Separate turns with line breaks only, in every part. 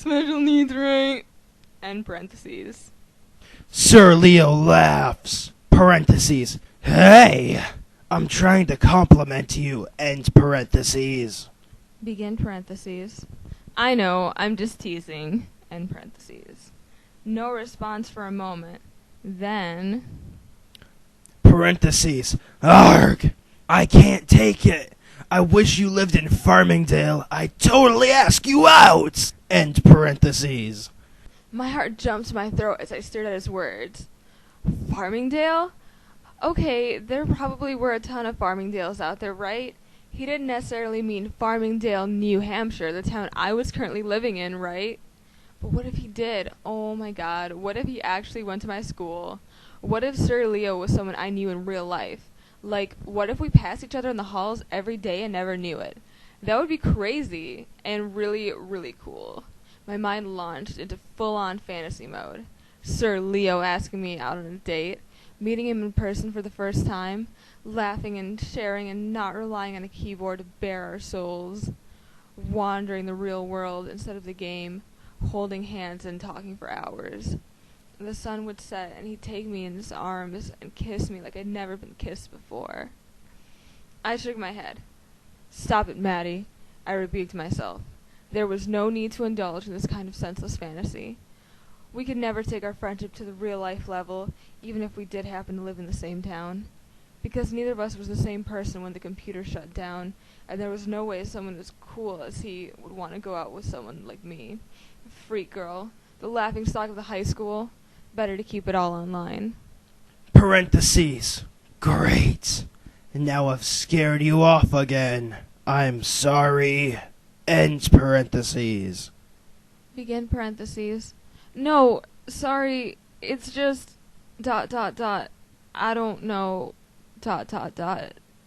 Special needs, right? End parentheses.
Sir Leo laughs. Parentheses. Hey! I'm trying to compliment you. End parentheses.
Begin parentheses. I know, I'm just teasing. End parentheses. No response for a moment. Then...
Parentheses. Arg! I can't take it. I wish you lived in Farmingdale. I'd totally ask you out! End parentheses.
My heart jumped to my throat as I stared at his words. Farmingdale? Okay, there probably were a ton of Farmingdales out there, right? He didn't necessarily mean Farmingdale, New Hampshire, the town I was currently living in, right? But what if he did? Oh my god, what if he actually went to my school? What if Sir Leo was someone I knew in real life? Like, what if we passed each other in the halls every day and never knew it? That would be crazy and really, really cool. My mind launched into full-on fantasy mode. Sir Leo asking me out on a date, meeting him in person for the first time, laughing and sharing and not relying on a keyboard to bare our souls, wandering the real world instead of the game, holding hands and talking for hours. The sun would set and he'd take me in his arms and kiss me like I'd never been kissed before. I shook my head. Stop it, Maddie, I rebuked myself. There was no need to indulge in this kind of senseless fantasy. We could never take our friendship to the real-life level, even if we did happen to live in the same town. Because neither of us was the same person when the computer shut down, and there was no way someone as cool as he would want to go out with someone like me. A freak girl, the laughingstock of the high school. Better to keep it all online.
Parentheses. Great. And now I've scared you off again. I'm sorry. End parentheses.
Begin parentheses. No, sorry, it's just... ... I don't know... ...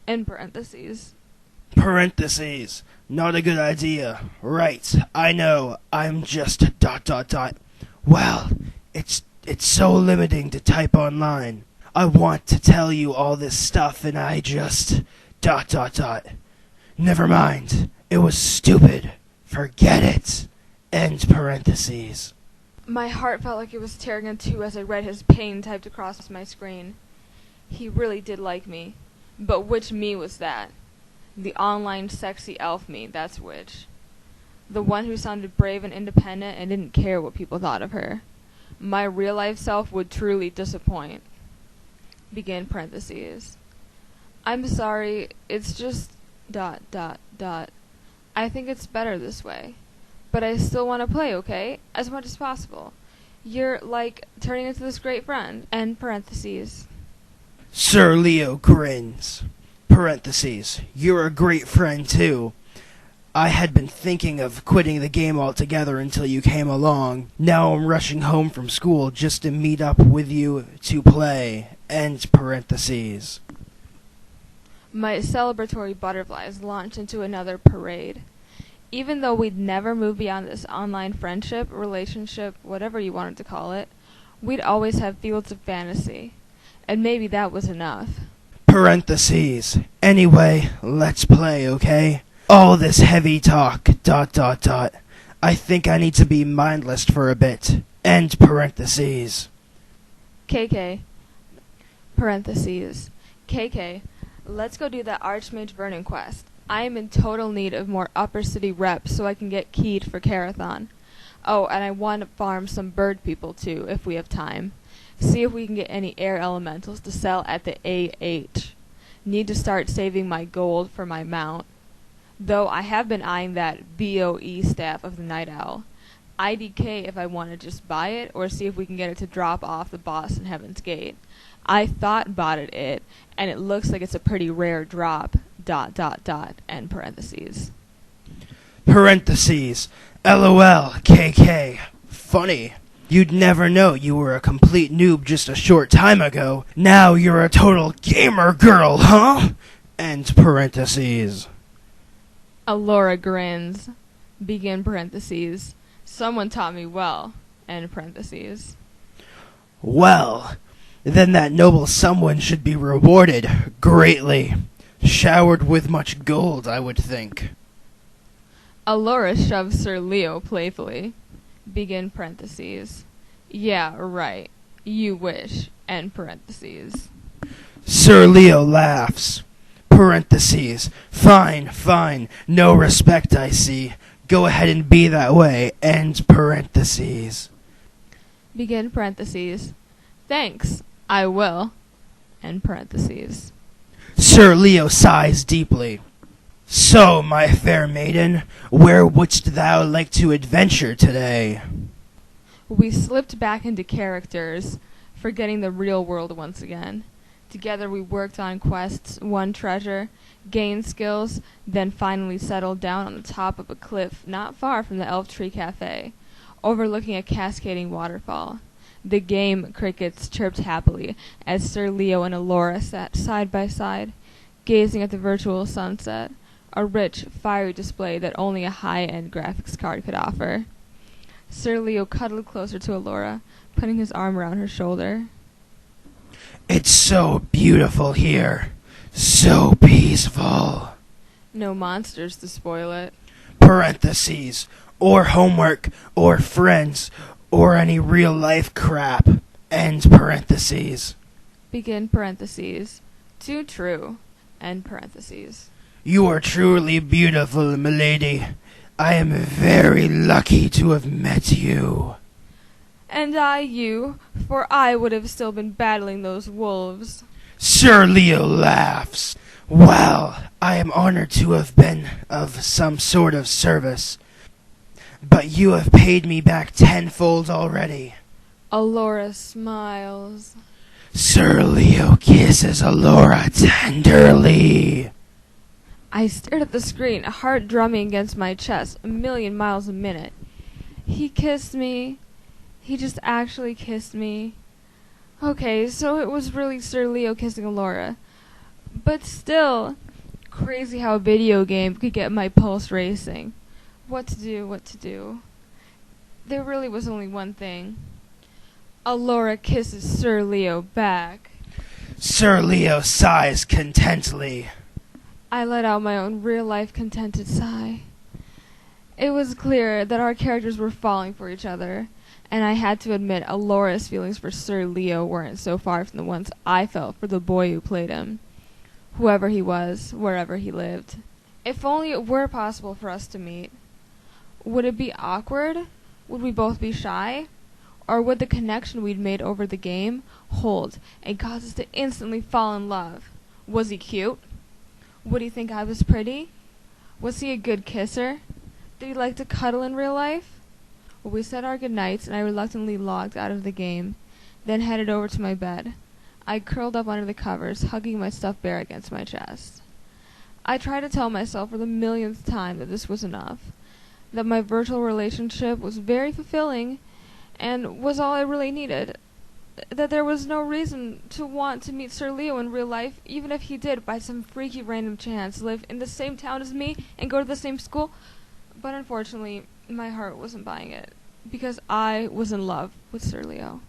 End parentheses.
Parentheses. Not a good idea. Right, I know. I'm just ... Well, it's so limiting to type online. I want to tell you all this stuff and I just... ... Never mind. It was stupid. Forget it. End parentheses.
My heart felt like it was tearing in two as I read his pain typed across my screen. He really did like me. But which me was that? The online sexy elf me, that's which. The one who sounded brave and independent and didn't care what people thought of her. My real-life self would truly disappoint. Begin parentheses. I'm sorry, it's just... ... I think it's better this way. But I still want to play, okay? As much as possible. You're, like, turning into this great friend. End parentheses.
Sir Leo grins. Parentheses. You're a great friend, too. I had been thinking of quitting the game altogether until you came along. Now I'm rushing home from school just to meet up with you to play. End parentheses.
My celebratory butterflies launched into another parade. Even though we'd never move beyond this online friendship, relationship, whatever you wanted to call it, we'd always have fields of fantasy. And maybe that was enough.
Parentheses. Anyway, let's play, okay? All this heavy talk, ... I think I need to be mindless for a bit. End parentheses.
KK. Parentheses. KK. Let's go do that Archmage Vernon quest. I am in total need of more upper city reps so I can get keyed for Carathon. Oh, and I want to farm some bird people too, if we have time. See if we can get any air elementals to sell at the AH. Need to start saving my gold for my mount. Though I have been eyeing that BOE staff of the Night Owl. IDK if I want to just buy it, or see if we can get it to drop off the boss in Heaven's Gate. I thought botted it, and it looks like it's a pretty rare drop. ... End parentheses.
Parentheses. LOL, KK. Funny. You'd never know you were a complete noob just a short time ago. Now you're a total gamer girl, huh? End parentheses.
Alora grins. Begin parentheses. Someone taught me well. End parentheses.
Well, then that noble someone should be rewarded greatly. Showered with much gold, I would think.
Alora shoves Sir Leo playfully. begin parentheses. Yeah, right. You wish, end parentheses.
Sir Leo laughs. Parentheses. Fine, fine. No respect, I see. Go ahead and be that way. End parentheses.
Begin parentheses. Thanks, I will, end parentheses.
Sir Leo sighs deeply. So, my fair maiden, where wouldst thou like to adventure today?
We slipped back into characters, forgetting the real world once again. Together we worked on quests, won treasure, gained skills, then finally settled down on the top of a cliff not far from the Elf Tree Cafe, overlooking a cascading waterfall. The game crickets chirped happily as Sir Leo and Alora sat side by side, gazing at the virtual sunset, a rich, fiery display that only a high-end graphics card could offer. Sir Leo cuddled closer to Alora, putting his arm around her shoulder.
It's so beautiful here. So peaceful.
No monsters to spoil it.
Parentheses. Or homework, or friends, or any real-life crap. End parentheses.
Begin parentheses. Too true. End parentheses.
You are truly beautiful, milady. I am very lucky to have met you.
And I you, for I would have still been battling those wolves.
Sir Leo laughs. Well, I am honored to have been of some sort of service. But you have paid me back tenfold already.
Alora smiles.
Sir Leo kisses Alora tenderly.
I stared at the screen, heart drumming against my chest, 1,000,000 miles a minute. He kissed me. He just actually kissed me. Okay, so it was really Sir Leo kissing Alora. But still, crazy how a video game could get my pulse racing. What to do, what to do. There really was only one thing. Alora kisses Sir Leo back.
Sir Leo sighs contently.
I let out my own real-life contented sigh. It was clear that our characters were falling for each other, and I had to admit Alora's feelings for Sir Leo weren't so far from the ones I felt for the boy who played him, whoever he was, wherever he lived. If only it were possible for us to meet. Would it be awkward? Would we both be shy? Or would the connection we'd made over the game hold and cause us to instantly fall in love? Was he cute? Would he think I was pretty? Was he a good kisser? Did he like to cuddle in real life? Well, we said our goodnights, and I reluctantly logged out of the game, then headed over to my bed. I curled up under the covers, hugging my stuffed bear against my chest. I tried to tell myself for the millionth time that this was enough, that my virtual relationship was very fulfilling and was all I really needed, that there was no reason to want to meet Sir Leo in real life, even if he did, by some freaky random chance, live in the same town as me and go to the same school. But unfortunately, my heart wasn't buying it, because I was in love with Sir Leo.